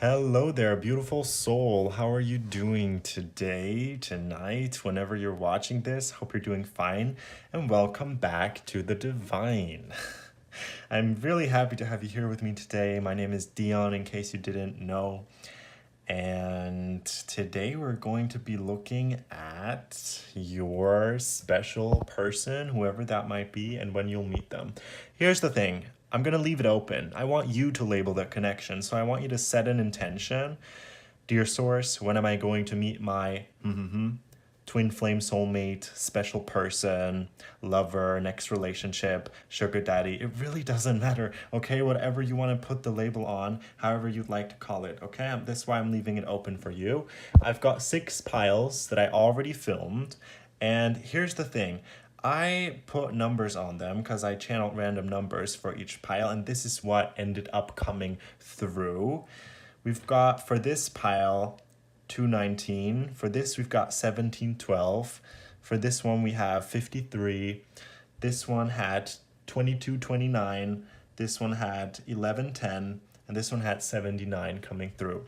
Hello there, beautiful soul. How are you doing today, tonight, whenever you're watching this? Hope you're doing fine, and welcome back to the Divine. I'm really happy to have you here with me today. My name is Dion, in case you didn't know. And today we're going to be looking at your special person, whoever that might be, and when you'll meet them. Here's the thing. I'm going to leave it open. I want you to label that connection. So I want you to set an intention. Dear source, when am I going to meet my twin flame soulmate, special person, lover, next relationship, sugar daddy? It really doesn't matter, okay? Whatever you want to put the label on, however you'd like to call it, okay? That's why I'm leaving it open for you. I've got 6 piles that I already filmed, and here's the thing. I put numbers on them because I channeled random numbers for each pile, and this is what ended up coming through. We've got, for this pile, 219. For this, we've got 1712. For this one, we have 53. This one had 2229. This one had 1110. And this one had 79 coming through.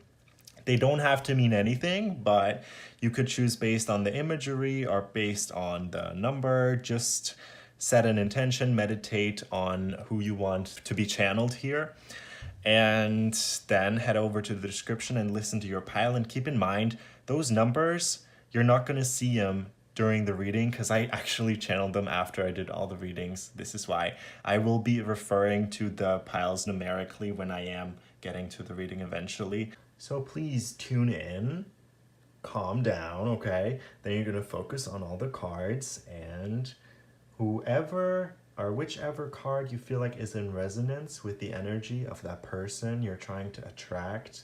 They don't have to mean anything, but you could choose based on the imagery or based on the number. Just set an intention, meditate on who you want to be channeled here, and then head over to the description and listen to your pile. And keep in mind, those numbers, you're not going to see them during the reading because I actually channeled them after I did all the readings. This is why I will be referring to the piles numerically when I am getting to the reading eventually. So please tune in, calm down, okay? Then you're going to focus on all the cards, and whoever or whichever card you feel like is in resonance with the energy of that person you're trying to attract,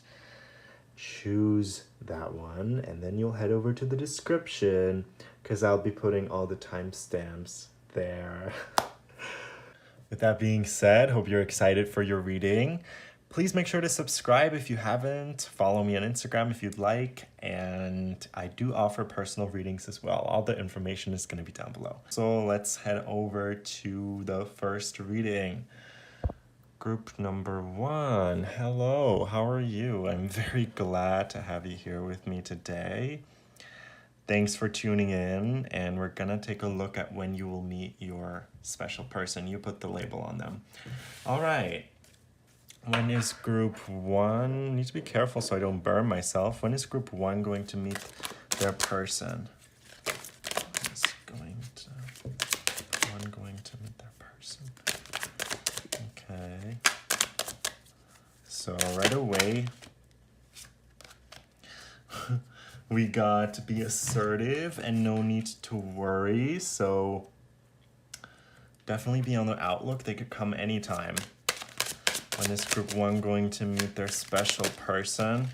choose that one, and then you'll head over to the description because I'll be putting all the timestamps there. With that being said, hope you're excited for your reading. Please make sure to subscribe if you haven't. Follow me on Instagram if you'd like. And I do offer personal readings as well. All the information is going to be down below. So let's head over to the first reading. Group number 1. Hello, how are you? I'm very glad to have you here with me today. Thanks for tuning in, and we're gonna take a look at when you will meet your special person. You put the label on them. All right. When is group 1? Need to be careful so I don't burn myself. When is group 1 going to meet their person? Going to meet their person. Okay. So right away, we got be assertive and no need to worry. So definitely be on the outlook. They could come anytime. When is group 1 going to meet their special person?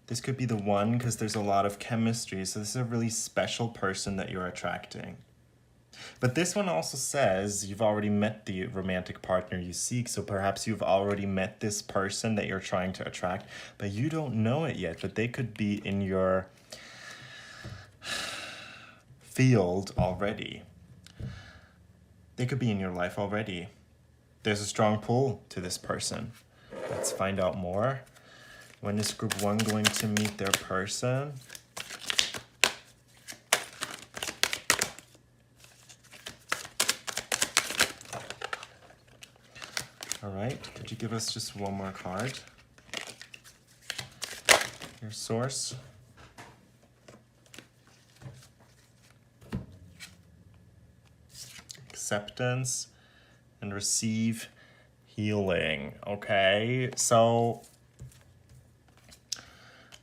This could be the one because there's a lot of chemistry. So this is a really special person that you're attracting. But this one also says you've already met the romantic partner you seek. So perhaps you've already met this person that you're trying to attract, but you don't know it yet. But they could be in your field already. They could be in your life already. There's a strong pull to this person. Let's find out more. When is group 1 going to meet their person? All right, could you give us just one more card? Your source. Acceptance and receive healing. Okay, so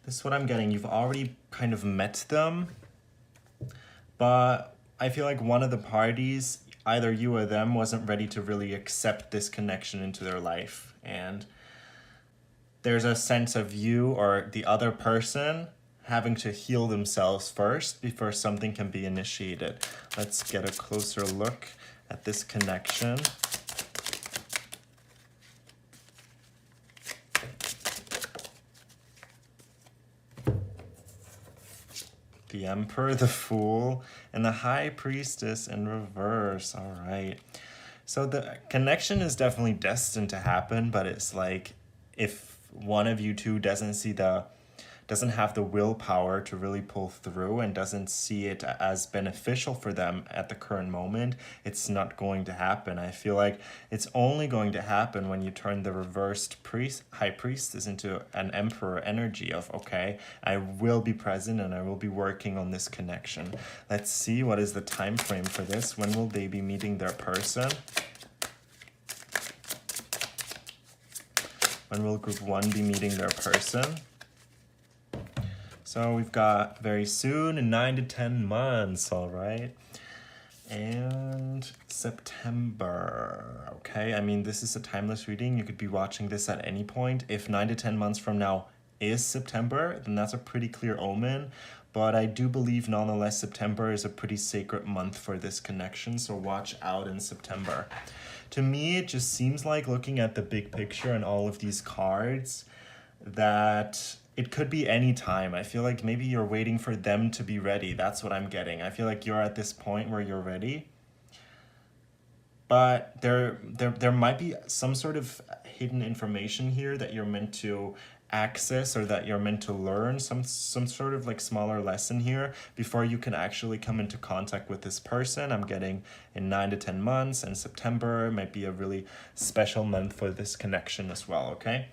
this is what I'm getting. You've already kind of met them, but I feel like one of the parties, either you or them, wasn't ready to really accept this connection into their life. And there's a sense of you or the other person having to heal themselves first before something can be initiated. Let's get a closer look at this connection. The Emperor, the Fool, and the High Priestess in reverse. All right. So the connection is definitely destined to happen, but it's like if one of you two doesn't have the willpower to really pull through and doesn't see it as beneficial for them at the current moment, it's not going to happen. I feel like it's only going to happen when you turn the reversed high priestess into an emperor energy of, okay, I will be present and I will be working on this connection. Let's see, what is the time frame for this? When will they be meeting their person? When will group 1 be meeting their person? So we've got very soon, in 9 to 10 months, all right? And September, okay? I mean, this is a timeless reading. You could be watching this at any point. If 9 to 10 months from now is September, then that's a pretty clear omen. But I do believe, nonetheless, September is a pretty sacred month for this connection, so watch out in September. To me, it just seems like, looking at the big picture and all of these cards, that it could be any time. I feel like maybe you're waiting for them to be ready. That's what I'm getting. I feel like you're at this point where you're ready. But there might be some sort of hidden information here that you're meant to access, or that you're meant to learn, some sort of like smaller lesson here before you can actually come into contact with this person. I'm getting in 9 to 10 months, and September might be a really special month for this connection as well, okay?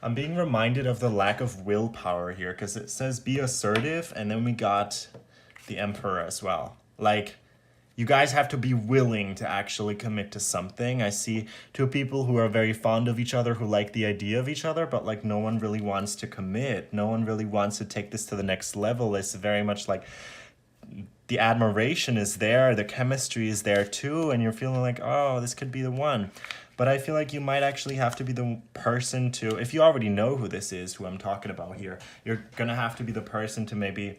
I'm being reminded of the lack of willpower here, because it says be assertive, and then we got the Emperor as well. Like, you guys have to be willing to actually commit to something. I see two people who are very fond of each other, who like the idea of each other, but like no one really wants to commit. No one really wants to take this to the next level. It's very much like the admiration is there, the chemistry is there too, and you're feeling like, oh, this could be the one. But I feel like you might actually have to be the person to, if you already know who this is, who I'm talking about here, you're gonna have to be the person to maybe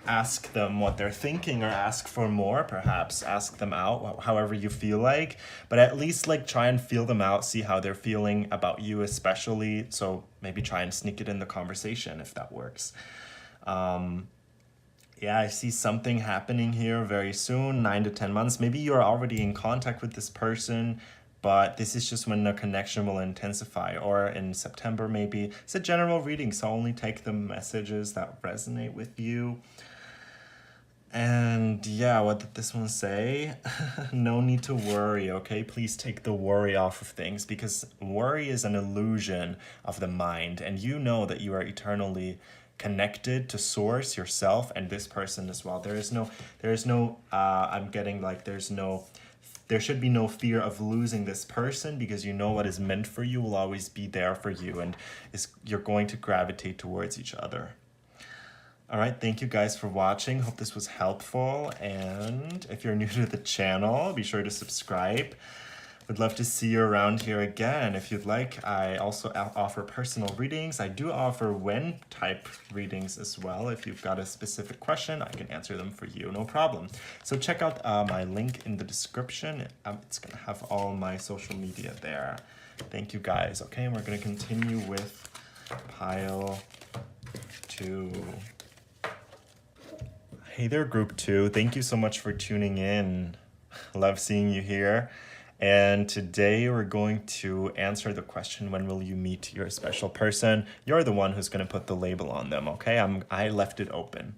ask them what they're thinking, or ask for more, perhaps ask them out, however you feel like, but at least like try and feel them out, see how they're feeling about you especially. So maybe try and sneak it in the conversation if that works. Yeah, I see something happening here very soon, 9 to 10 months. Maybe you're already in contact with this person, but this is just when the connection will intensify, or in September maybe. It's a general reading, so only take the messages that resonate with you. And yeah, what did this one say? No need to worry, okay? Please take the worry off of things, because worry is an illusion of the mind, and you know that you are eternally connected to source, yourself, and this person as well. There should be no fear of losing this person, because you know what is meant for you will always be there for you, and you're going to gravitate towards each other. All right, thank you guys for watching. Hope this was helpful. And if you're new to the channel, be sure to subscribe. Would love to see you around here again. If you'd like, I also offer personal readings. I do offer when type readings as well. If you've got a specific question, I can answer them for you, no problem. So check out my link in the description. It's gonna have all my social media there. Thank you guys. Okay, and we're gonna continue with pile 2. Hey there, group 2. Thank you so much for tuning in. Love seeing you here. And today we're going to answer the question, when will you meet your special person? You're the one who's going to put the label on them, okay? I left it open.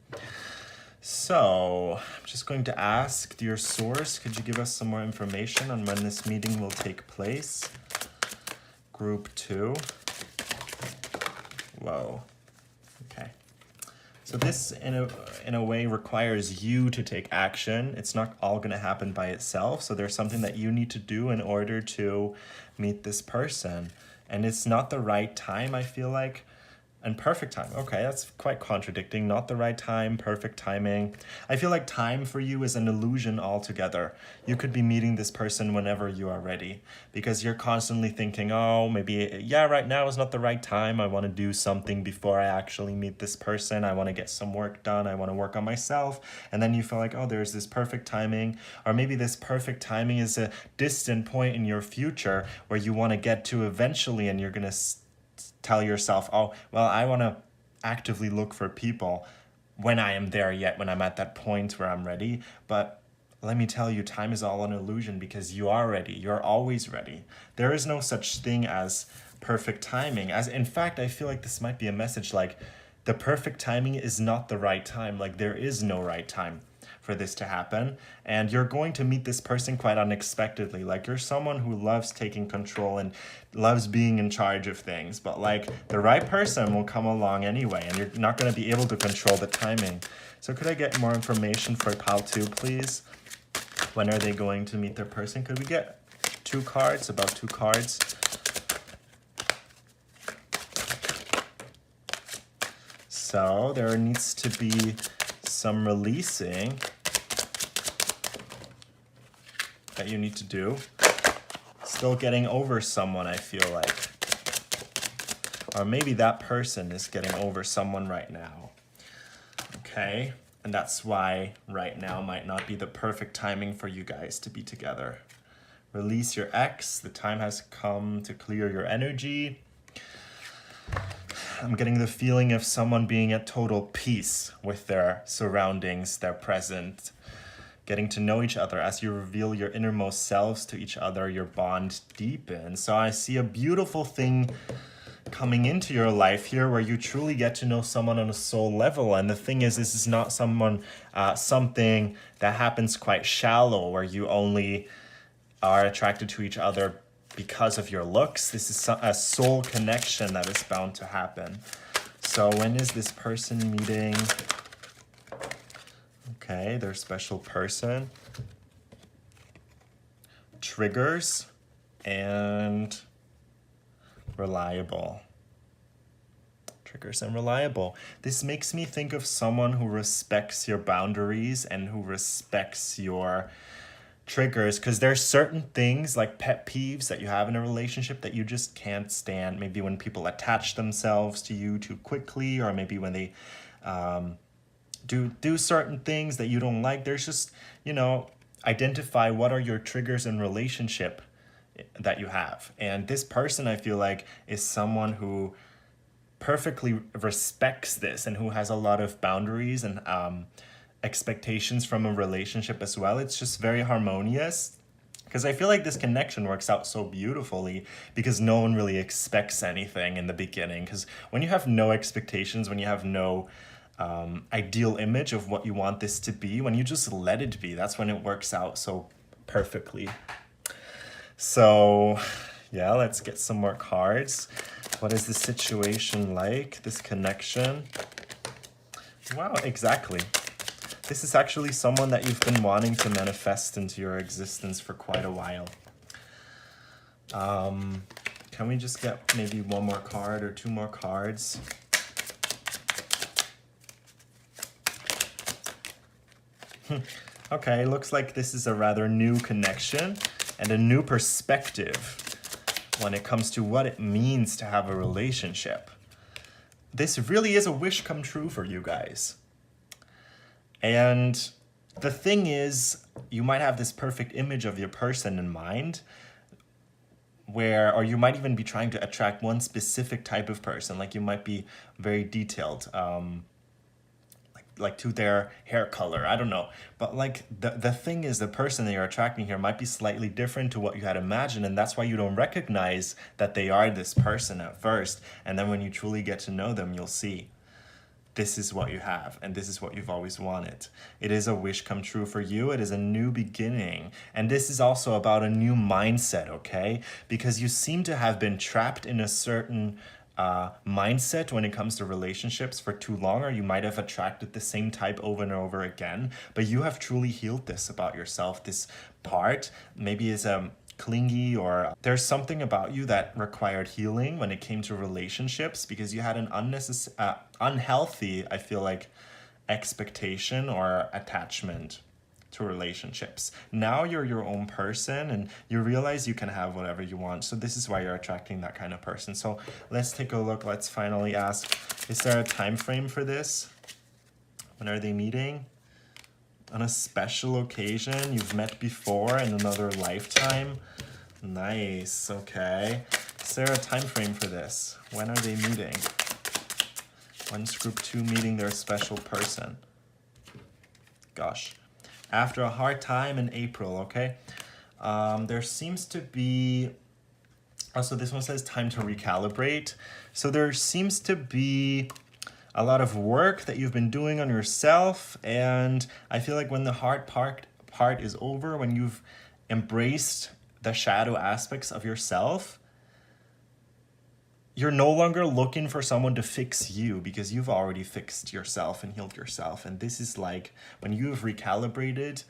So I'm just going to ask, dear source, could you give us some more information on when this meeting will take place? Group 2. Whoa. Okay. So this, in a way, requires you to take action. It's not all going to happen by itself. So there's something that you need to do in order to meet this person. And it's not the right time, I feel like. And perfect time. Okay, that's quite contradicting. Not the right time, perfect timing. I feel like time for you is an illusion altogether. You could be meeting this person whenever you are ready, because you're constantly thinking, oh, maybe, yeah, right now is not the right time. I want to do something before I actually meet this person. I want to get some work done. I want to work on myself. And then you feel like, oh, there's this perfect timing. Or maybe this perfect timing is a distant point in your future where you want to get to eventually, and you're going to tell yourself, oh, well, I want to actively look for people when I am there yet, when I'm at that point where I'm ready. But let me tell you, time is all an illusion because you are ready. You're always ready. There is no such thing as perfect timing. As in fact, I feel like this might be a message like the perfect timing is not the right time. Like there is no right time for this to happen, and you're going to meet this person quite unexpectedly. Like you're someone who loves taking control and loves being in charge of things, but like the right person will come along anyway, and you're not going to be able to control the timing. So could I get more information for pile 2, please? When are they going to meet their person? Could we get 2 cards, about 2 cards? So there needs to be some releasing that you need to do. Still getting over someone, I feel like. Or maybe that person is getting over someone right now. Okay, and that's why right now might not be the perfect timing for you guys to be together. Release your ex. The time has come to clear your energy. I'm getting the feeling of someone being at total peace with their surroundings, their present. Getting to know each other as you reveal your innermost selves to each other, your bond deepens. So I see a beautiful thing coming into your life here where you truly get to know someone on a soul level. And the thing is, this is not something that happens quite shallow where you only are attracted to each other because of your looks. This is a soul connection that is bound to happen. So when is this person meeting? Okay, their special person. Triggers and reliable. Triggers and reliable. This makes me think of someone who respects your boundaries and who respects your triggers, because there's certain things like pet peeves that you have in a relationship that you just can't stand. Maybe when people attach themselves to you too quickly, or maybe when they do certain things that you don't like. There's just, identify what are your triggers in relationship that you have. And this person, I feel like, is someone who perfectly respects this and who has a lot of boundaries and expectations from a relationship as well. It's just very harmonious, because I feel like this connection works out so beautifully because no one really expects anything in the beginning. Because when you have no expectations, when you have no ideal image of what you want this to be, when you just let it be, that's when it works out so perfectly. So yeah, let's get some more cards. What is the situation like, this connection? Wow, exactly. This is actually someone that you've been wanting to manifest into your existence for quite a while. Can we just get maybe 1 more card or 2 more cards? Okay, looks like this is a rather new connection and a new perspective when it comes to what it means to have a relationship. This really is a wish come true for you guys. And the thing is, you might have this perfect image of your person in mind, or you might even be trying to attract one specific type of person. Like you might be very detailed, like to their hair color, I don't know. But like the thing is, the person that you're attracting here might be slightly different to what you had imagined, and that's why you don't recognize that they are this person at first. And then when you truly get to know them, you'll see this is what you have, and this is what you've always wanted. It is a wish come true for you. It is a new beginning. And this is also about a new mindset, okay? Because you seem to have been trapped in a certain mindset when it comes to relationships for too long, or you might have attracted the same type over and over again, but you have truly healed this about yourself. This part maybe is clingy, or there's something about you that required healing when it came to relationships because you had an unhealthy, I feel like, expectation or attachment to relationships. Now you're your own person and you realize you can have whatever you want. So this is why you're attracting that kind of person. So let's take a look. Let's finally ask, is there a time frame for this? When are they meeting? On a special occasion you've met before in another lifetime? Nice. Okay. Is there a time frame for this? When are they meeting? When's group 2 meeting their special person? Gosh. After a hard time in April, okay? There seems to be... Also, this one says time to recalibrate. So there seems to be a lot of work that you've been doing on yourself. And I feel like when the hard part is over, when you've embraced the shadow aspects of yourself, you're no longer looking for someone to fix you because you've already fixed yourself and healed yourself. And this is like when you've recalibrated,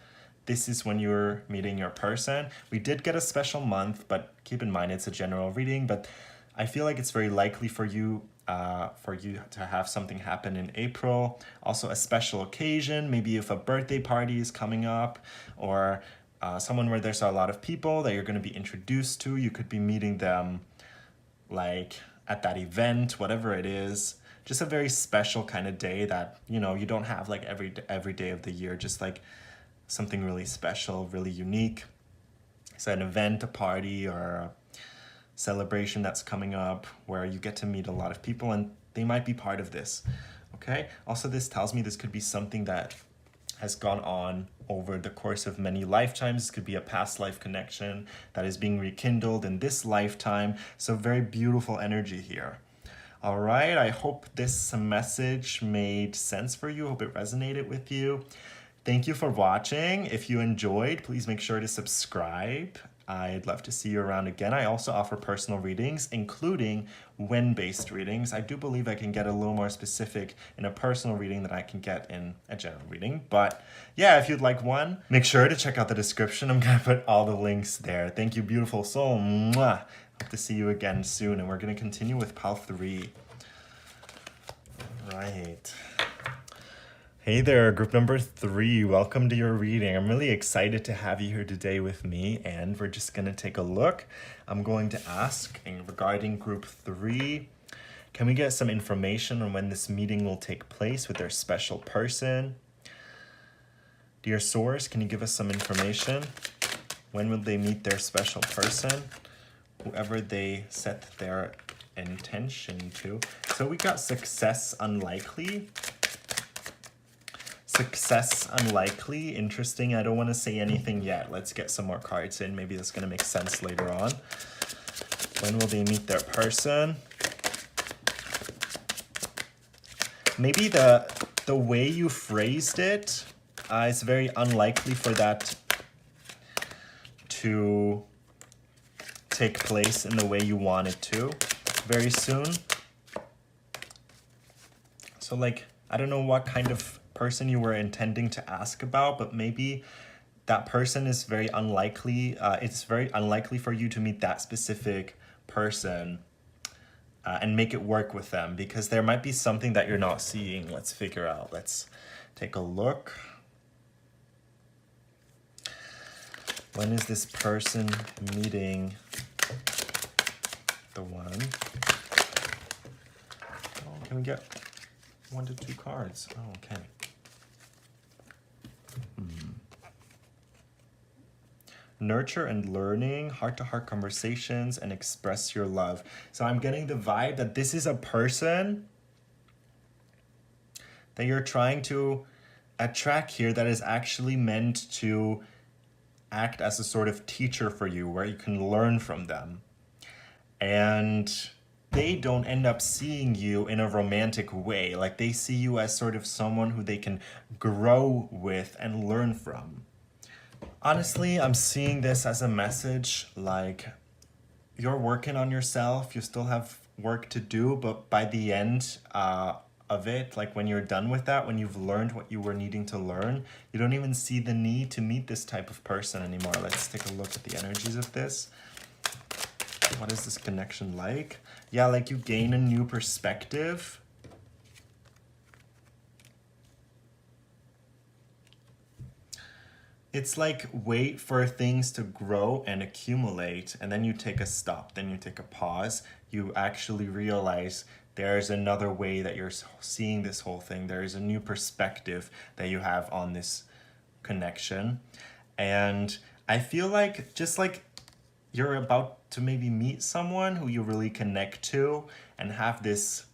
this is when you're meeting your person. We did get a special month, but keep in mind it's a general reading. But I feel like it's very likely for you to have something happen in April. Also a special occasion, maybe if a birthday party is coming up, or someone where there's a lot of people that you're going to be introduced to. You could be meeting them like at that event, whatever it is. Just a very special kind of day that, you know, you don't have like every day of the year. Just like something really special, really unique. So an event, a party, or a celebration that's coming up where you get to meet a lot of people, and they might be part of this, okay? Also, this tells me this could be something that has gone on over the course of many lifetimes. This could be a past life connection that is being rekindled in this lifetime. So very beautiful energy here. All right, I hope this message made sense for you. Hope it resonated with you. Thank you for watching. If you enjoyed, please make sure to subscribe. I'd love to see you around again. I also offer personal readings, including when-based readings. I do believe I can get a little more specific in a personal reading than I can get in a general reading. But yeah, if you'd like one, make sure to check out the description. I'm going to put all the links there. Thank you, beautiful soul. Mwah. Hope to see you again soon. And we're going to continue with pile 3. All right. Hey there, group number 3. Welcome to your reading. I'm really excited to have you here today with me, and we're just going to take a look. I'm going to ask regarding group 3, can we get some information on when this meeting will take place with their special person? Dear source, can you give us some information? When will they meet their special person? Whoever they set their intention to. So we got success unlikely. Success unlikely, interesting. I don't want to say anything yet. Let's get some more cards in. Maybe that's going to make sense later on. When will they meet their person? Maybe the way you phrased it is very unlikely for that to take place in the way you want it to very soon. So like, I don't know what kind of person you were intending to ask about, but maybe that person is very unlikely. It's very unlikely for you to meet that specific person and make it work with them, because there might be something that you're not seeing. Let's figure out. Let's take a look. When is this person meeting the one? Oh, can we get 1 to 2 cards? Oh, okay. Nurture and learning, heart-to-heart conversations, and express your love. So I'm getting the vibe that this is a person that you're trying to attract here that is actually meant to act as a sort of teacher for you, where you can learn from them. And they don't end up seeing you in a romantic way. Like, they see you as sort of someone who they can grow with and learn from. Honestly, I'm seeing this as a message like you're working on yourself. You still have work to do, but by the end of it, like when you're done with that, when you've learned what you were needing to learn, you don't even see the need to meet this type of person anymore. Let's take a look at the energies of this. What is this connection like? Yeah, like you gain a new perspective. It's like wait for things to grow and accumulate, and then you take a stop, then you take a pause. You actually realize there's another way that you're seeing this whole thing. There's a new perspective that you have on this connection. And I feel like just like you're about to maybe meet someone who you really connect to and have this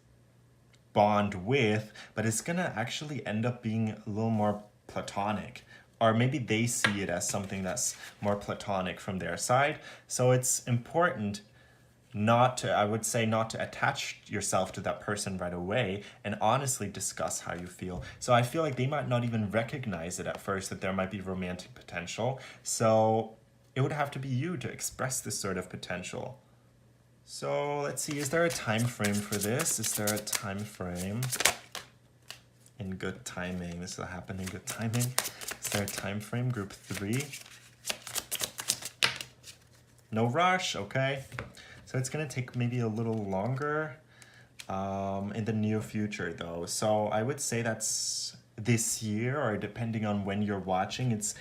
bond with, but it's gonna actually end up being a little more platonic. Or maybe they see it as something that's more platonic from their side. So it's important not to, I would say, not to attach yourself to that person right away and honestly discuss how you feel. So I feel like they might not even recognize it at first that there might be romantic potential. So it would have to be you to express this sort of potential. So let's see, is there a time frame for this? Is there a time frame in good timing? This will happen in good timing. Is there a time frame? Group 3. No rush, okay. So it's gonna take maybe a little longer in the near future though. So I would say that's this year, or depending on when you're watching, it's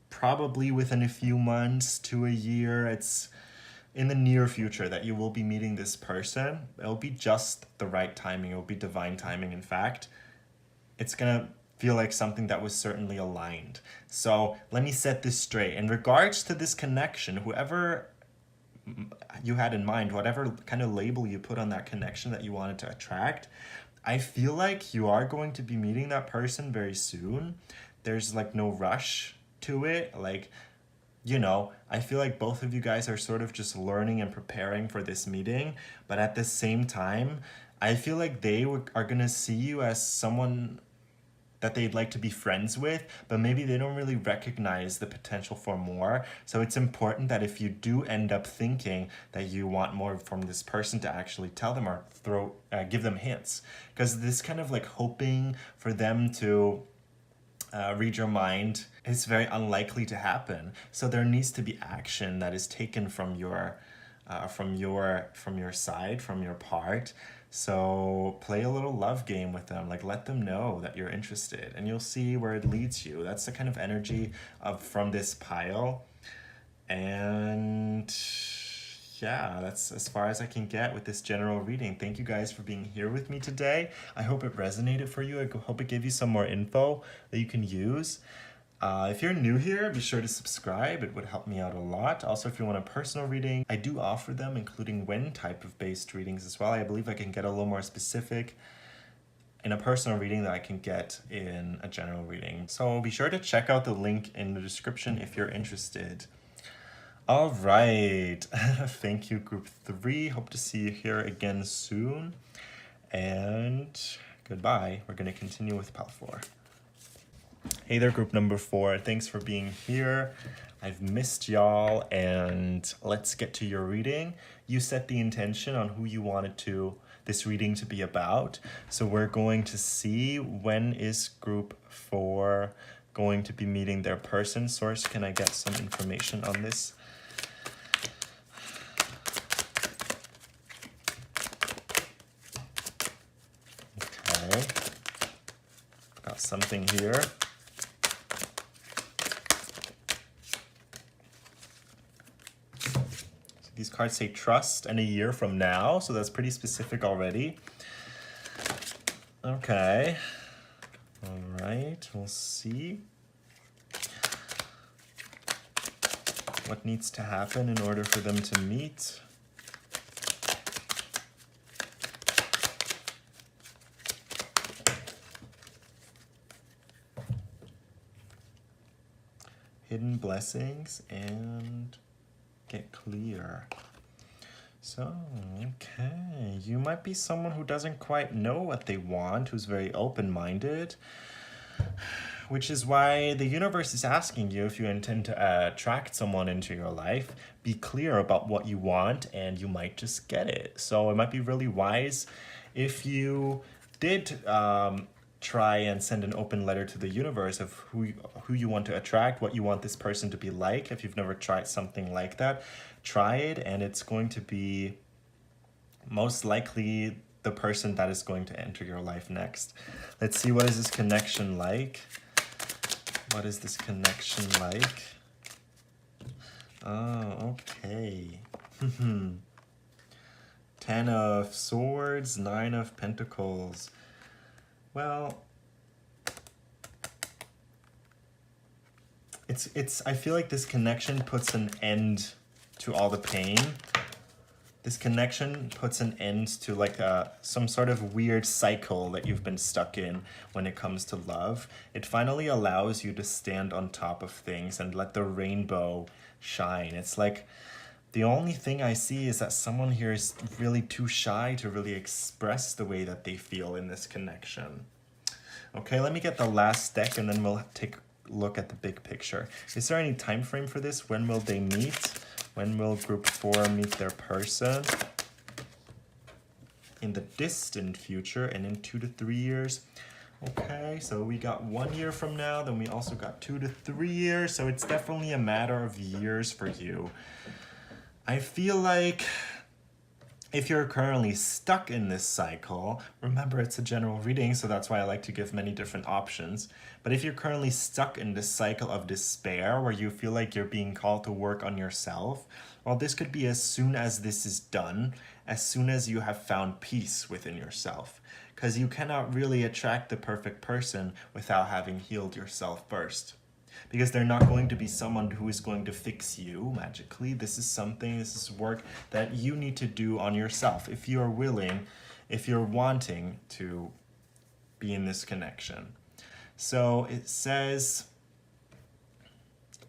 probably within a few months to a year. It's in the near future that you will be meeting this person. It'll be just the right timing. It'll be divine timing, in fact. It's gonna feel like something that was certainly aligned. So let me set this straight. In regards to this connection, whoever you had in mind, whatever kind of label you put on that connection that you wanted to attract, I feel like you are going to be meeting that person very soon. There's like no rush to it. Like, you know, I feel like both of you guys are sort of just learning and preparing for this meeting, but at the same time, I feel like they are gonna see you as someone that they'd like to be friends with, but maybe they don't really recognize the potential for more. So it's important that if you do end up thinking that you want more from this person, to actually tell them or give them hints, because this kind of like hoping for them to read your mind is very unlikely to happen. So there needs to be action that is taken from your side, from your part. So play a little love game with them, like let them know that you're interested, and you'll see where it leads you. That's the kind of energy from this pile. And yeah, that's as far as I can get with this general reading. Thank you guys for being here with me today. I hope it resonated for you. I hope it gave you some more info that you can use. If you're new here, be sure to subscribe. It would help me out a lot. Also, if you want a personal reading, I do offer them, including Wen type of based readings as well. I believe I can get a little more specific in a personal reading than I can get in a general reading. So be sure to check out the link in the description if you're interested. All right. Thank you, Group 3. Hope to see you here again soon. And goodbye. We're going to continue with Pile 4. Hey there, group number 4. Thanks for being here. I've missed y'all, and let's get to your reading. You set the intention on who you wanted this reading to be about. So we're going to see, when is group 4 going to be meeting their person. Source, can I get some information on this? Okay. Got something here. These cards say trust and a year from now, so that's pretty specific already. Okay. All right, we'll see what needs to happen in order for them to meet. Hidden blessings and get clear. So, okay, you might be someone who doesn't quite know what they want, who's very open-minded, which is why the universe is asking you, if you intend to attract someone into your life, be clear about what you want and you might just get it. So it might be really wise if you did try and send an open letter to the universe of who you want to attract, what you want this person to be like. If you've never tried something like that, try it, and it's going to be most likely the person that is going to enter your life next. Let's see, what is this connection like? What is this connection like? Oh, okay. 10 of Swords, 9 of Pentacles. Well, I feel like this connection puts an end to all the pain. This connection puts an end to like some sort of weird cycle that you've been stuck in when it comes to love. It finally allows you to stand on top of things and let the rainbow shine. It's like the only thing I see is that someone here is really too shy to really express the way that they feel in this connection. Okay, let me get the last deck and then we'll take a look at the big picture. Is there any time frame for this? When will they meet? When will group 4 meet their person? In the distant future and in 2 to 3 years. Okay, so we got 1 year from now, then we also got 2 to 3 years, so it's definitely a matter of years for you. I feel like if you're currently stuck in this cycle, remember it's a general reading, so that's why I like to give many different options. But if you're currently stuck in this cycle of despair where you feel like you're being called to work on yourself, well, this could be as soon as this is done, as soon as you have found peace within yourself. Because you cannot really attract the perfect person without having healed yourself first. Because they're not going to be someone who is going to fix you magically. This is work that you need to do on yourself if you are willing, if you're wanting to be in this connection. So it says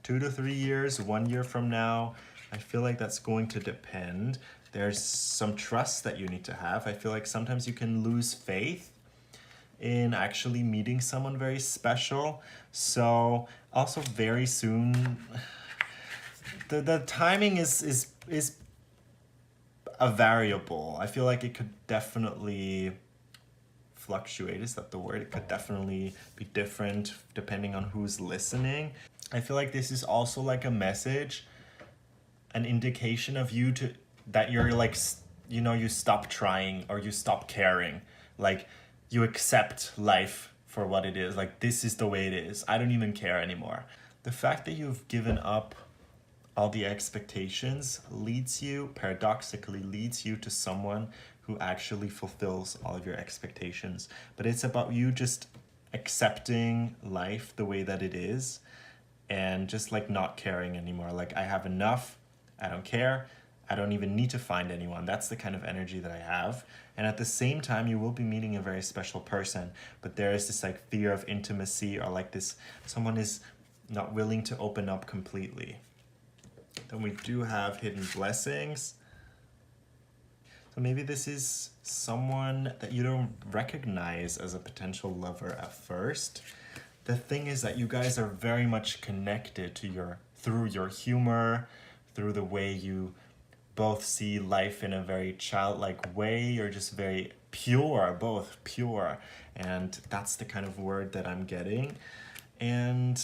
2 to 3 years, 1 year from now. I feel like that's going to depend. There's some trust that you need to have. I feel like sometimes you can lose faith in actually meeting someone very special. So also very soon, the timing is a variable. I feel like it could definitely fluctuate. Is that the word? It could definitely be different depending on who's listening. I feel like this is also like a message, an indication of you that you're like, you know, you stop trying or you stop caring. Like, you accept life for what it is. Like, this is the way it is. I don't even care anymore. The fact that you've given up all the expectations paradoxically leads you to someone who actually fulfills all of your expectations. But it's about you just accepting life the way that it is and just like not caring anymore. Like, I have enough. I don't care. I don't even need to find anyone. That's the kind of energy that I have. And at the same time, you will be meeting a very special person. But there is this like fear of intimacy, or like this, someone is not willing to open up completely. Then we do have hidden blessings. So maybe this is someone that you don't recognize as a potential lover at first. The thing is that you guys are very much connected to through your humor, through the way you both see life in a very childlike way. You're just very pure, both pure. And that's the kind of word that I'm getting. And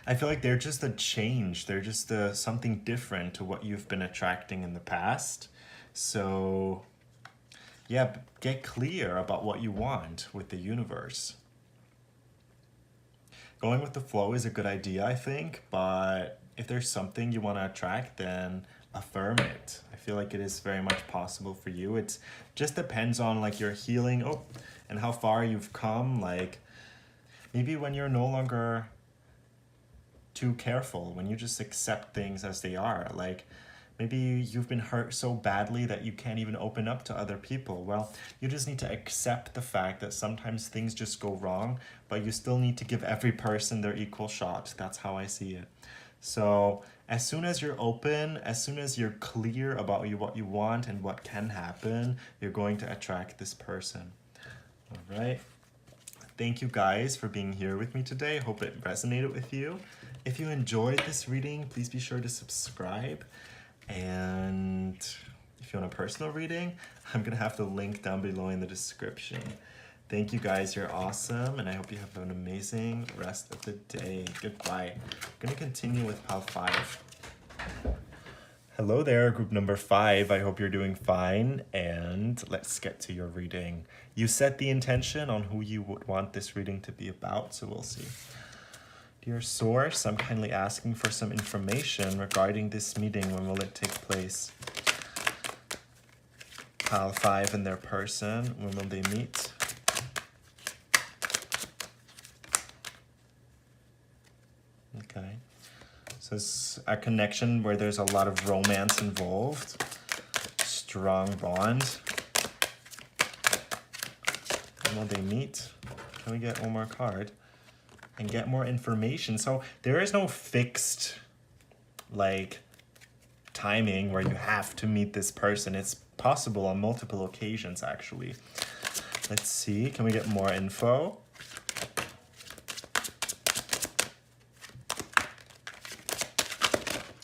I feel like they're just a change. They're just something different to what you've been attracting in the past. So yeah, get clear about what you want with the universe. Going with the flow is a good idea, I think, but if there's something you want to attract, then affirm it. I feel like it is very much possible for you. It just depends on like your healing and how far you've come. Like, maybe when you're no longer too careful, when you just accept things as they are. Like, maybe you've been hurt so badly that you can't even open up to other people. Well, you just need to accept the fact that sometimes things just go wrong, but you still need to give every person their equal shot. That's how I see it. So as soon as you're open, as soon as you're clear about what you want and what can happen, you're going to attract this person. All right. Thank you guys for being here with me today. Hope it resonated with you. If you enjoyed this reading, please be sure to subscribe. And if you want a personal reading, I'm going to have the link down below in the description. Thank you guys, you're awesome, and I hope you have an amazing rest of the day. Goodbye. I'm going to continue with pile 5. Hello there, group number 5. I hope you're doing fine, and let's get to your reading. You set the intention on who you would want this reading to be about, so we'll see. Dear Source, I'm kindly asking for some information regarding this meeting. When will it take place? Pile 5 and their person. When will they meet? Okay. So it's a connection where there's a lot of romance involved. Strong bond. And when they meet, can we get one more card? And get more information. So there is no fixed, like, timing where you have to meet this person. It's possible on multiple occasions, actually. Let's see, can we get more info?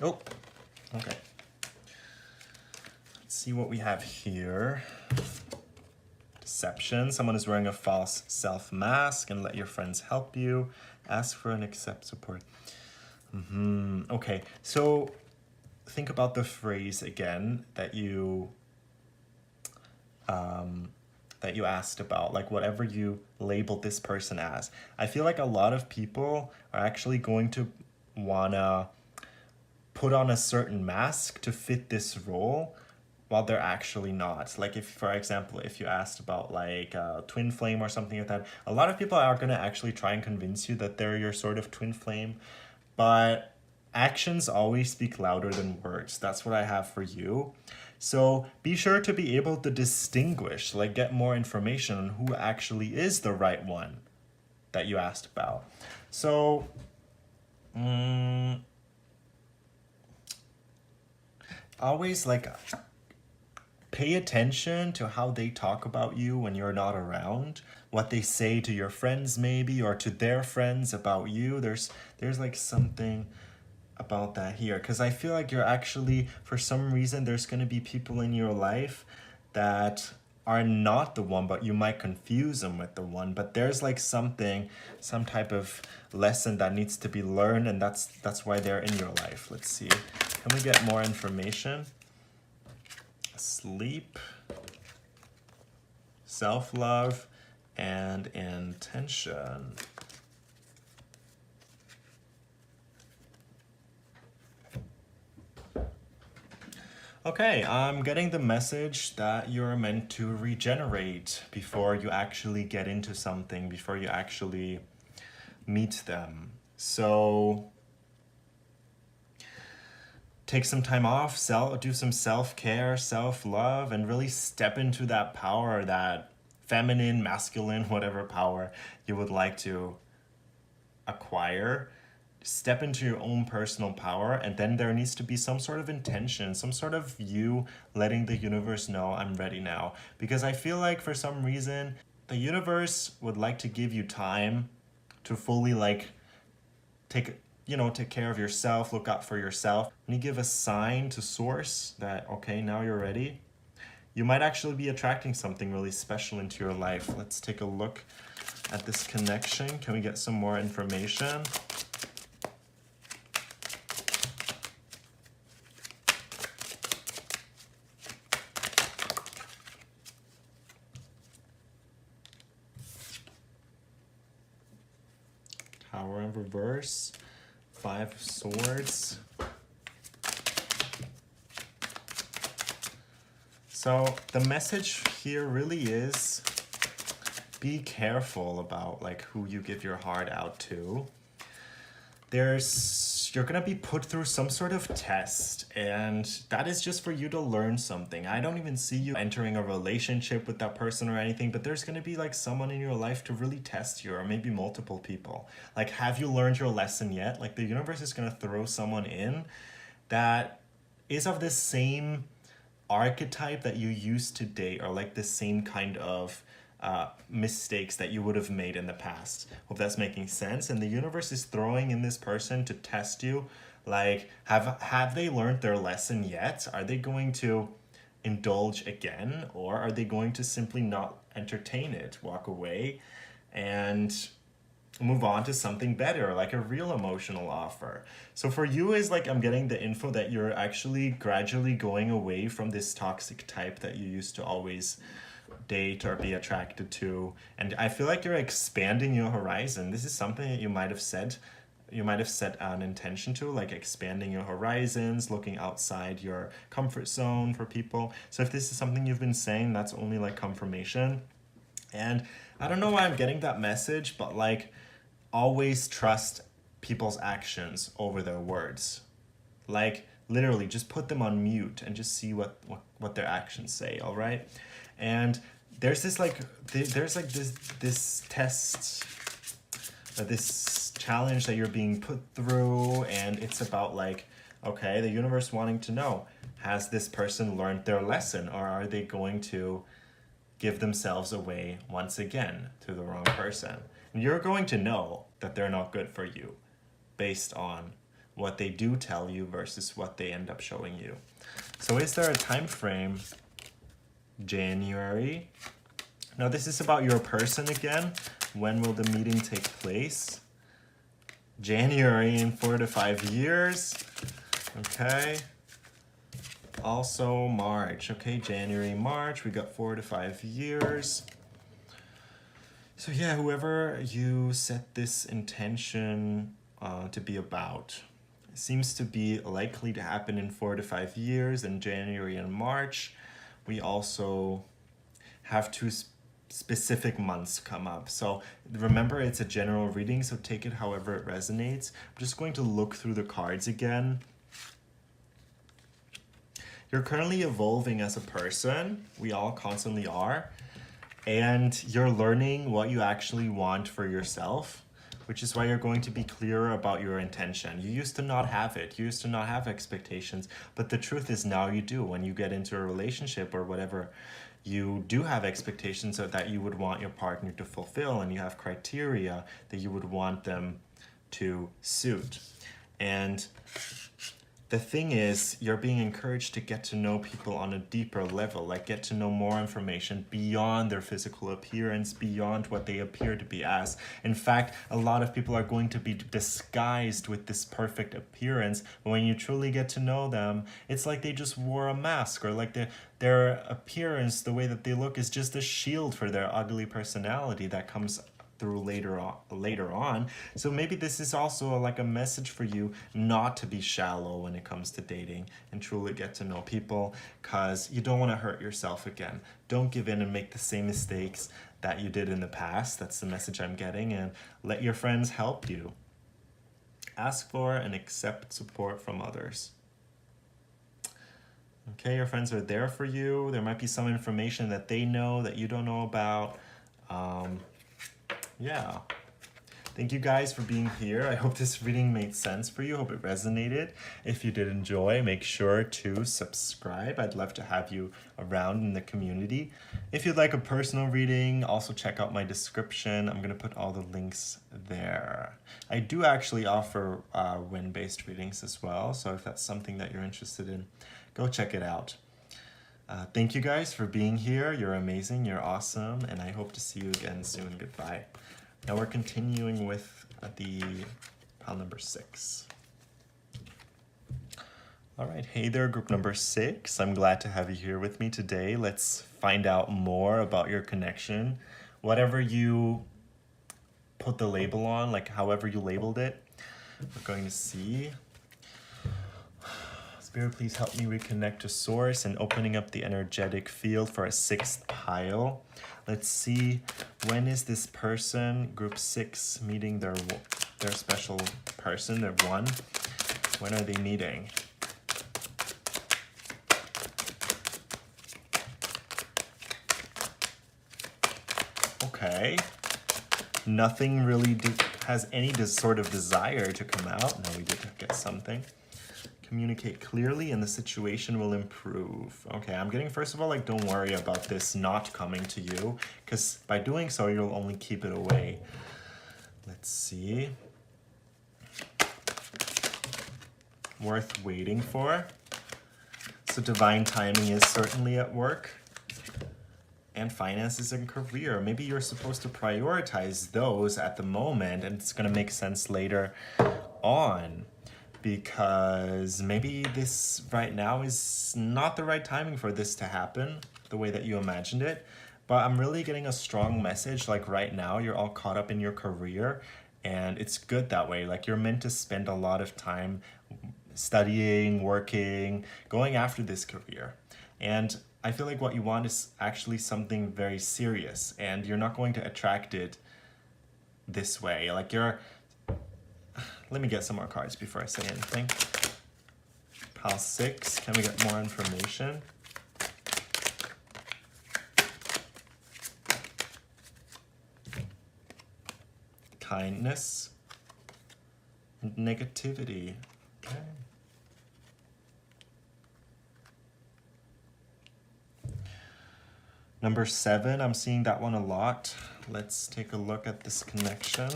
Oh, okay. Let's see what we have here. Deception. Someone is wearing a false self mask and let your friends help you. Ask for and accept support. Okay, so think about the phrase again that you asked about, like whatever you labeled this person as. I feel like a lot of people are actually going to wanna put on a certain mask to fit this role while they're actually not. Like if, for example, if you asked about like twin flame or something like that, a lot of people are gonna actually try and convince you that they're your sort of twin flame, but actions always speak louder than words. That's what I have for you. So be sure to be able to distinguish, like get more information on who actually is the right one that you asked about. So, always like pay attention to how they talk about you when you're not around, what they say to your friends maybe, or to their friends about you. There's like something about that here, because I feel like you're actually, for some reason, there's going to be people in your life that are not the one, but you might confuse them with the one. But there's like something, some type of lesson that needs to be learned, and that's why they're in your life. Let's see. Can we get more information? Sleep, self-love, and intention. Okay, I'm getting the message that you're meant to regenerate before you actually get into something, before you actually meet them. So take some time off, do some self-care, self-love, and really step into that power, that feminine, masculine, whatever power you would like to acquire. Step into your own personal power, and then there needs to be some sort of intention, some sort of you letting the universe know I'm ready now. Because I feel like for some reason, the universe would like to give you time to fully like take care of yourself, look out for yourself. When you give a sign to source that, okay, now you're ready, you might actually be attracting something really special into your life. Let's take a look at this connection. Can we get some more information? Tower in reverse, 5 of Swords. So the message here really is be careful about like who you give your heart out to. You're gonna be put through some sort of test, and that is just for you to learn something. I don't even see you entering a relationship with that person or anything, but there's gonna be like someone in your life to really test you, or maybe multiple people. Like, have you learned your lesson yet? Like, the universe is gonna throw someone in that is of the same archetype that you used to date, or like the same kind of mistakes that you would have made in the past. Hope that's making sense. And the universe is throwing in this person to test you. Like, have they learned their lesson yet? Are they going to indulge again, or are they going to simply not entertain it, walk away, and move on to something better, like a real emotional offer? So for you is like, I'm getting the info that you're actually gradually going away from this toxic type that you used to always date or be attracted to, and I feel like you're expanding your horizon. This is something that you might have set an intention to, like expanding your horizons, looking outside your comfort zone for people. So if this is something you've been saying, that's only like confirmation. And I don't know why I'm getting that message, but like, always trust people's actions over their words. Like literally just put them on mute and just see what their actions say, all right? And there's this like this test, this challenge that you're being put through, and it's about like, okay, the universe wanting to know, has this person learned their lesson, or are they going to give themselves away once again to the wrong person? And you're going to know that they're not good for you based on what they do tell you versus what they end up showing you. So is there a time frame? January. Now this is about your person again. When will the meeting take place? January, in 4 to 5 years. Okay. Also March. Okay, January, March. We got 4 to 5 years. So yeah, whoever you set this intention to be about, seems to be likely to happen in 4 to 5 years, in January and March. We also have two specific months come up. So remember, it's a general reading, so take it however it resonates. I'm just going to look through the cards again. You're currently evolving as a person. We all constantly are. And you're learning what you actually want for yourself, which is why you're going to be clearer about your intention. You used to not have it. You used to not have expectations. But the truth is now you do. When you get into a relationship or whatever, you do have expectations that you would want your partner to fulfill, and you have criteria that you would want them to suit. And the thing is, you're being encouraged to get to know people on a deeper level, like get to know more information beyond their physical appearance, beyond what they appear to be as. In fact, a lot of people are going to be disguised with this perfect appearance, but when you truly get to know them, it's like they just wore a mask, or like their appearance, the way that they look, is just a shield for their ugly personality that comes through later on. So maybe this is also like a message for you not to be shallow when it comes to dating and truly get to know people, because you don't want to hurt yourself again. Don't give in and make the same mistakes that you did in the past. That's the message I'm getting. And let your friends help you. Ask for and accept support from others. Okay, your friends are there for you. There might be some information that they know that you don't know about. Yeah. Thank you guys for being here. I hope this reading made sense for you. I hope it resonated. If you did enjoy, make sure to subscribe. I'd love to have you around in the community. If you'd like a personal reading, also check out my description. I'm going to put all the links there. I do actually offer wind-based readings as well, so if that's something that you're interested in, go check it out. Thank you guys for being here. You're amazing. You're awesome. And I hope to see you again soon. Goodbye. Now we're continuing with the pile number 6. All right. Hey there, group number 6. I'm glad to have you here with me today. Let's find out more about your connection. Whatever you put the label on, like however you labeled it, we're going to see. Spirit, please help me reconnect to source and opening up the energetic field for a 6th pile. Let's see, when is this person, group 6, meeting their special person, their one? When are they meeting? Okay. Nothing really has any sort of desire to come out. No, we did get something. Communicate clearly and the situation will improve. Okay, I'm getting, first of all, like, don't worry about this not coming to you, because by doing so, you'll only keep it away. Let's see. Worth waiting for. So divine timing is certainly at work. And finances and career. Maybe you're supposed to prioritize those at the moment, and it's going to make sense later on. Because maybe this right now is not the right timing for this to happen the way that you imagined it. But I'm really getting a strong message, like right now you're all caught up in your career, and it's good that way. Like you're meant to spend a lot of time studying, working, going after this career. And I feel like what you want is actually something very serious, and you're not going to attract it this way. Like let me get some more cards before I say anything. Pile 6, can we get more information? Kindness and negativity. Okay. Number 7, I'm seeing that one a lot. Let's take a look at this connection.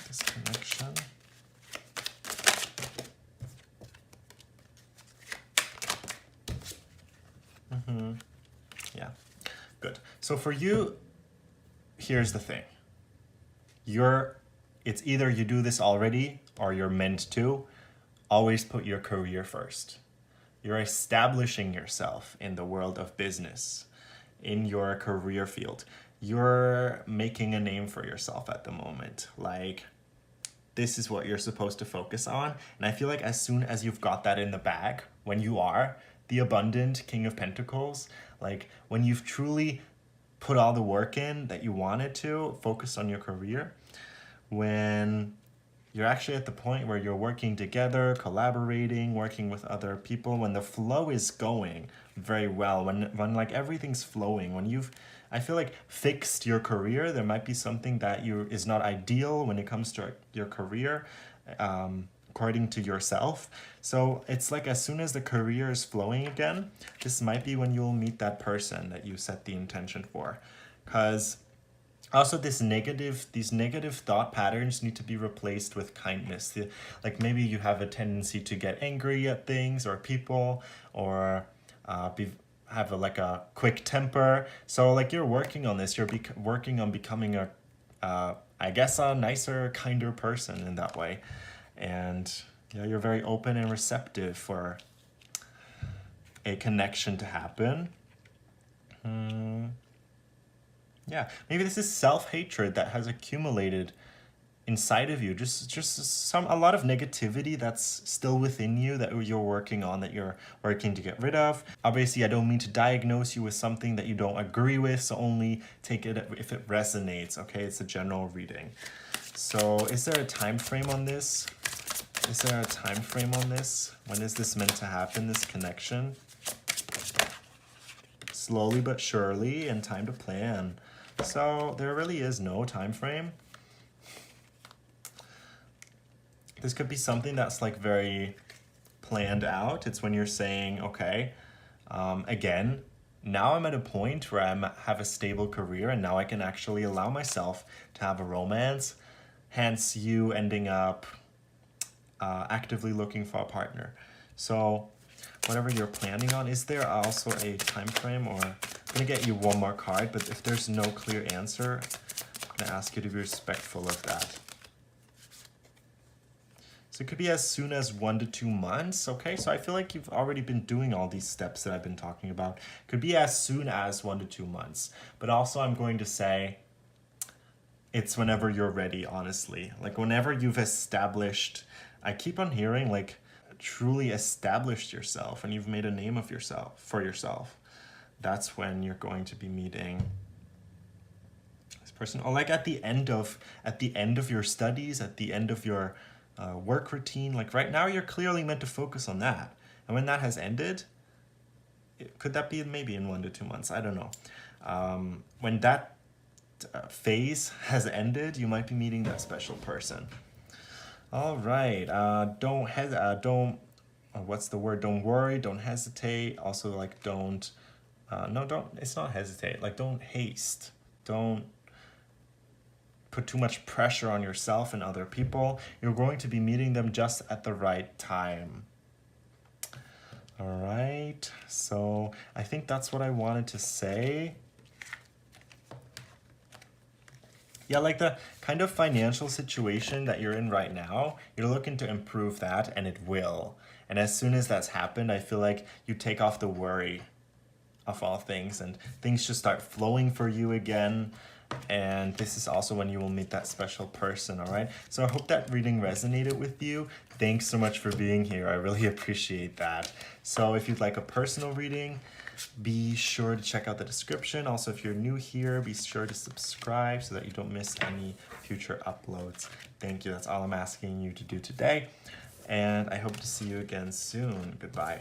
This connection. Yeah, good. So for you, here's the thing. It's either you do this already or you're meant to. Always put your career first. You're establishing yourself in the world of business, in your career field. You're making a name for yourself at the moment. Like, this is what you're supposed to focus on. And I feel like as soon as you've got that in the bag, when you are the abundant King of Pentacles, like when you've truly put all the work in that you wanted to, focus on your career, when you're actually at the point where you're working together, collaborating, working with other people, when the flow is going very well, when like everything's flowing, when you've, I feel like, fixed your career, there might be something that is not ideal when it comes to your career, according to yourself. So it's like as soon as the career is flowing again, this might be when you'll meet that person that you set the intention for. Because also these negative thought patterns need to be replaced with kindness. Like maybe you have a tendency to get angry at things or people, or have a quick temper. So like you're working on this, you're working on becoming I guess a nicer, kinder person in that way. And you're very open and receptive for a connection to happen. Yeah, maybe this is self-hatred that has accumulated inside of you. Just a lot of negativity that's still within you that you're working on, that you're working to get rid of. Obviously, I don't mean to diagnose you with something that you don't agree with, so only take it if it resonates, okay? It's a general reading. So is there a time frame on this? Is there a time frame on this? When is this meant to happen, this connection? Slowly but surely, and time to plan. So there really is no time frame. This could be something that's like very planned out. It's when you're saying, okay, again, now I'm at a point where I have a stable career and now I can actually allow myself to have a romance. Hence you ending up actively looking for a partner. So whatever you're planning on, is there also a time frame? Or I'm gonna get you one more card, but if there's no clear answer, I'm gonna ask you to be respectful of that. So it could be as soon as 1 to 2 months, okay? So I feel like you've already been doing all these steps that I've been talking about. Could be as soon as 1 to 2 months. But also I'm going to say it's whenever you're ready, honestly. Like whenever you've established, I keep on hearing like truly established yourself and you've made a name of yourself for yourself. That's when you're going to be meeting this person. Or like at the end of your studies, at the end of your work routine. Like right now you're clearly meant to focus on that. And when that has ended, could that be maybe in 1 to 2 months? I don't know. When that phase has ended, you might be meeting that special person. All right. What's the word? Don't worry. Don't hesitate. Also, like, don't. It's not hesitate. Like, don't haste. Don't put too much pressure on yourself and other people. You're going to be meeting them just at the right time. All right. So I think that's what I wanted to say. Yeah, like the kind of financial situation that you're in right now, you're looking to improve that, and it will. And as soon as that's happened, I feel like you take off the worry of all things, and things just start flowing for you again. And this is also when you will meet that special person, all right? So I hope that reading resonated with you. Thanks so much for being here. I really appreciate that. So if you'd like a personal reading, Be sure to check out the description. Also, if you're new here, be sure to subscribe so that you don't miss any future uploads. Thank you. That's all I'm asking you to do today. And I hope to see you again soon. Goodbye.